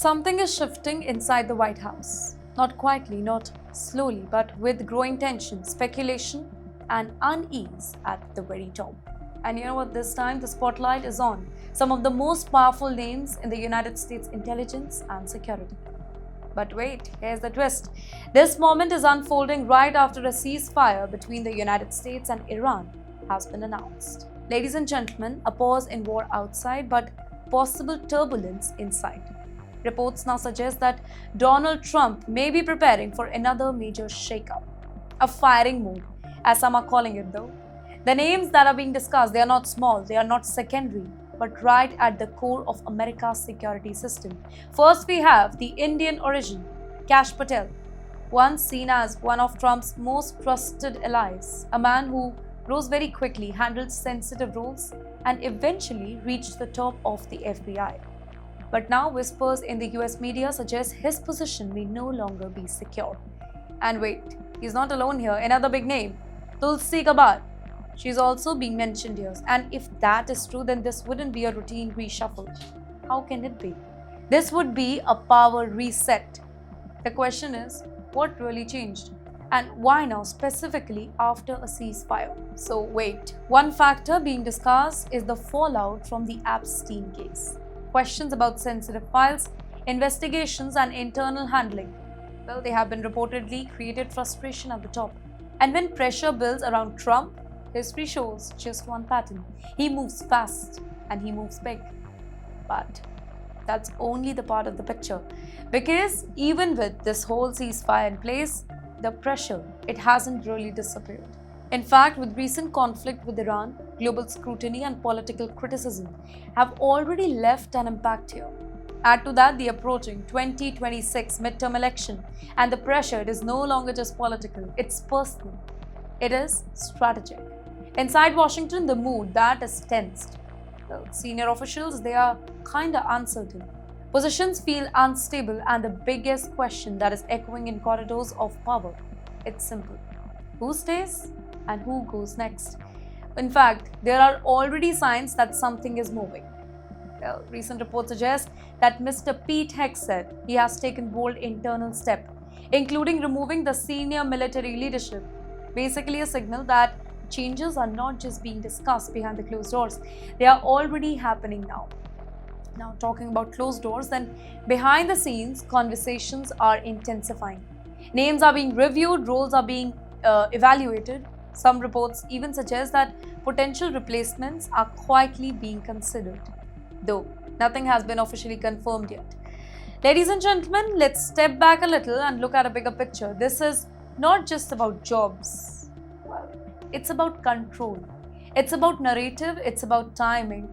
Something is shifting inside the White House. Not quietly, not slowly, but with growing tension, speculation, and unease at the very top. And you know what? This time the spotlight is on some of the most powerful names in the United States intelligence and security. But wait, here's the twist. This moment is unfolding right after a ceasefire between the United States and Iran has been announced. Ladies and gentlemen, a pause in war outside, but possible turbulence inside. Reports now suggest that Donald Trump may be preparing for another major shakeup, a firing move, as some are calling it though. The names that are being discussed, they are not small, they are not secondary, but right at the core of America's security system. First, we have the Indian origin, Kash Patel, once seen as one of Trump's most trusted allies, a man who rose very quickly, handled sensitive roles, and eventually reached the top of the FBI. But now whispers in the US media suggest his position may no longer be secure. And wait, he's not alone here. Another big name, Tulsi Gabbard. She's also being mentioned here. And if that is true, then this wouldn't be a routine reshuffle. How can it be? This would be a power reset. The question is, what really changed? And why now, specifically after a ceasefire? So wait, one factor being discussed is the fallout from the Epstein case. Questions about sensitive files, investigations, and internal handling. Well, they have been reportedly created frustration at the top. And when pressure builds around Trump, history shows just one pattern. He moves fast and he moves big. But that's only the part of the picture. Because even with this whole ceasefire in place, the pressure, it hasn't really disappeared. In fact, with recent conflict with Iran, global scrutiny and political criticism have already left an impact here. Add to that the approaching 2026 midterm election, and the pressure is no longer just political, it's personal. It is strategic. Inside Washington, the mood that is tensed. The senior officials, they are kinda uncertain. Positions feel unstable, and the biggest question that is echoing in corridors of power, it's simple. Who stays and who goes next? In fact, there are already signs that something is moving. Well, recent reports suggest that Mr. Pete Hegseth, he has taken bold internal step, including removing the senior military leadership. Basically a signal that changes are not just being discussed behind the closed doors, they are already happening now. Now, talking about closed doors, then behind the scenes, conversations are intensifying. Names are being reviewed, roles are being evaluated. Some reports even suggest that potential replacements are quietly being considered, though nothing has been officially confirmed yet. Ladies and gentlemen, let's step back a little and look at a bigger picture. This is not just about jobs. Well, it's about control. It's about narrative, it's about timing.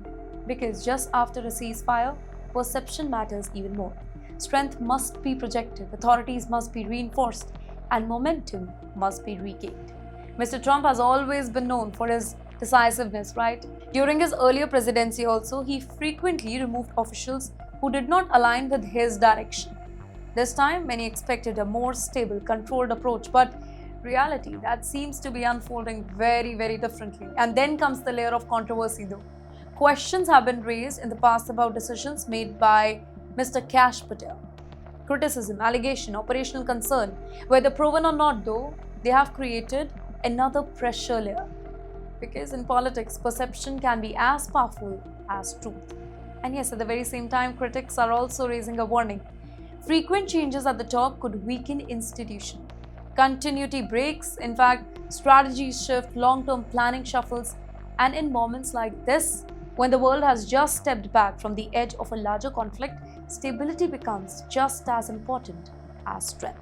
Because just after a ceasefire, perception matters even more. Strength must be projected, authorities must be reinforced, and momentum must be regained. Mr. Trump has always been known for his decisiveness, right? During his earlier presidency also, he frequently removed officials who did not align with his direction. This time, many expected a more stable, controlled approach, but reality, that seems to be unfolding very, very differently. And then comes the layer of controversy though. Questions have been raised in the past about decisions made by Mr. Kash Patel. Criticism, allegation, operational concern, whether proven or not though, they have created another pressure layer. Because in politics, perception can be as powerful as truth. And yes, at the very same time, critics are also raising a warning. Frequent changes at the top could weaken institution. Continuity breaks, in fact, strategies shift, long-term planning shuffles, and in moments like this, when the world has just stepped back from the edge of a larger conflict, stability becomes just as important as strength.